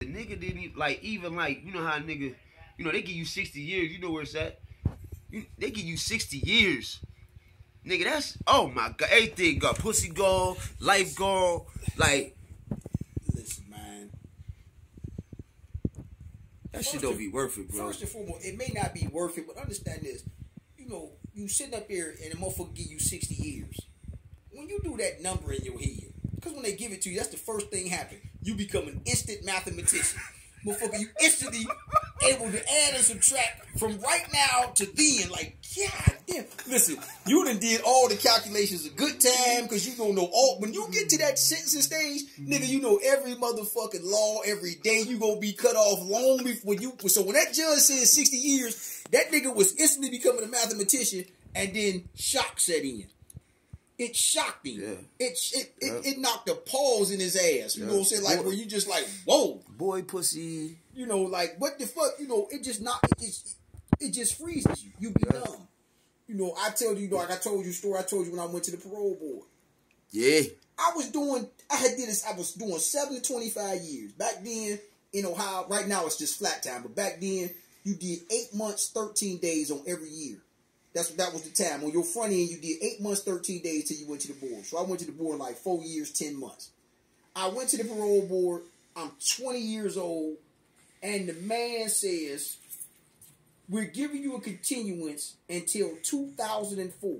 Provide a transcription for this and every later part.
The nigga didn't even, like, you know how a nigga, you know, they give you 60 years. You know where it's at. They give you 60 years. Nigga, that's, oh my God, everything got pussy gone, life gone, like. Listen, man. That shit don't be worth it, bro. First and foremost, it may not be worth it, but understand this. You know, you sitting up here and the motherfucker give you 60 years. When you do that number in your head, because when they give it to you, that's the first thing happen. You become an instant mathematician. Motherfucker, you instantly able to add and subtract from right now to then. Like, God damn. Listen, you done did all the calculations a good time because you don't know all. When you get to that sentencing stage, nigga, you know every motherfucking law every day. You gonna be cut off long before you. So when that judge said 60 years, that nigga was instantly becoming a mathematician, and then shock set in. It shocked him. Yeah. It knocked a pause in his ass. You know what I'm saying? Like, where you just like, whoa. Boy pussy. You know, like, what the fuck? You know, it just freezes you. You be dumb. You know, I tell you, like I told you a story I told you when I went to the parole board. Yeah. I was doing 7 to 25 years. Back then, in Ohio, right now it's just flat time, but back then, you did 8 months, 13 days on every year. That was the time. On your front end, you did 8 months, 13 days till you went to the board. So I went to the board like 4 years, 10 months. I went to the parole board. I'm 20 years old. And the man says, we're giving you a continuance until 2004.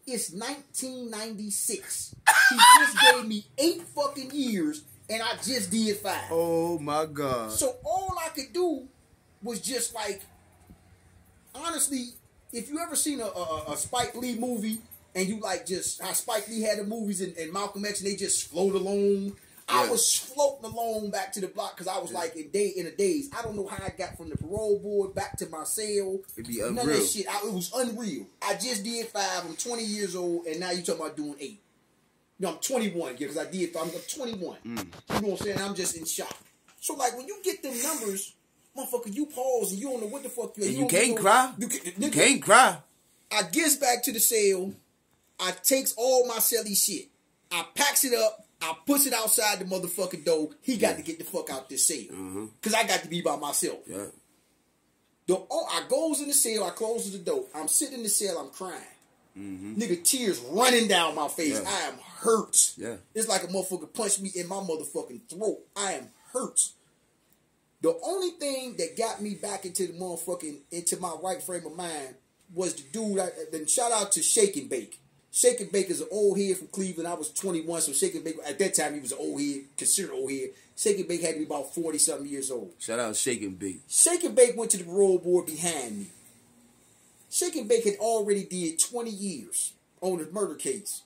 It's 1996. He just gave me 8 fucking years, and I just did 5. Oh, my God. So all I could do was just like, honestly, if you ever seen a Spike Lee movie and you like just how Spike Lee had the movies and Malcolm X and they just float along, I was floating along back to the block because I was like in a daze. I don't know how I got from the parole board back to my cell. It'd be unreal. None of that shit. It was unreal. I just did 5. I'm 20 years old, and now you talking about doing 8. No, I'm 21 because I did 5. I'm 21. You know what I'm saying? I'm just in shock. So like when you get them numbers, motherfucker, you pause and you don't know what the fuck you. You can't cry. You can't cry. I gets back to the cell. I takes all my celly shit. I packs it up. I puts it outside the motherfucking door. He got to get the fuck out this cell. Because I got to be by myself. Yeah. I goes in the cell. I closes the door. I'm sitting in the cell. I'm crying. Nigga, tears running down my face. I am hurt. Yeah. It's like a motherfucker punched me in my motherfucking throat. I am hurt. The only thing that got me back into my right frame of mind was the dude. Then shout out to Shake and Bake. Shake and Bake is an old head from Cleveland. I was 21, so Shake and Bake, at that time, he was an old head, considered old head. Shake and Bake had to be about 40-something years old. Shout out Shake and Bake. Shake and Bake went to the parole board behind me. Shake and Bake had already did 20 years on the murder case.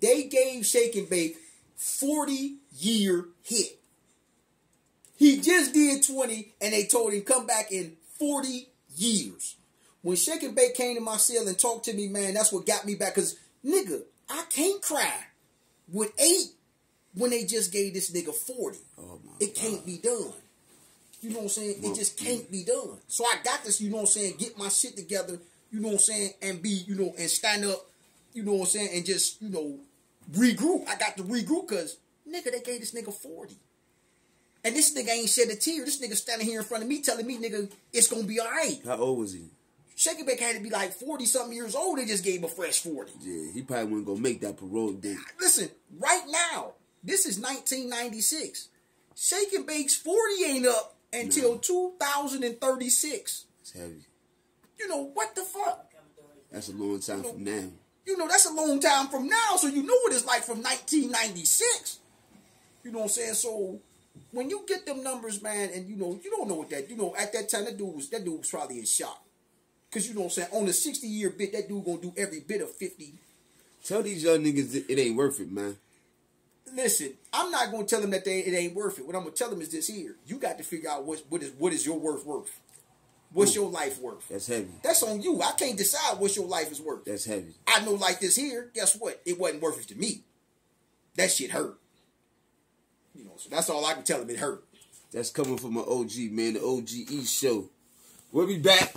They gave Shake and Bake 40-year hit. He just did 20, and they told him come back in 40 years. When Shake and Bake came to my cell and talked to me, man, that's what got me back. Because, nigga, I can't cry with 8 when they just gave this nigga 40. Oh my it can't be done. You know what I'm saying? It just can't be done. So I got this, you know what I'm saying, get my shit together, you know what I'm saying, and be, you know, and stand up, you know what I'm saying, and just, you know, regroup. I got to regroup because, nigga, they gave this nigga 40. And this nigga ain't shed a tear. This nigga standing here in front of me telling me, nigga, it's going to be all right. How old was he? Shake and Bake had to be like 40-something years old. They just gave him a fresh 40. Yeah, he probably wasn't going to make that parole date. Listen, right now, this is 1996. Shake and Bake's 40 ain't up until 2036. It's heavy. You know, what the fuck? That's a long time from now. You know, that's a long time from now, so you know what it's like from 1996. You know what I'm saying? So, when you get them numbers, man, and you know, you don't know what that, you know, at that time, that dude was probably in shock. Because, you know what I'm saying, on the 60-year bit, that dude gonna do every bit of 50. Tell these young niggas it ain't worth it, man. Listen, I'm not gonna tell them that it ain't worth it. What I'm gonna tell them is this here. You got to figure out what is your worth. What's your life worth? That's heavy. That's on you. I can't decide what your life is worth. That's heavy. I know like this here, guess what? It wasn't worth it to me. That shit hurt. You know, so that's all I can tell them. It hurt. That's coming from my OG, man. The OGE show. We'll be back.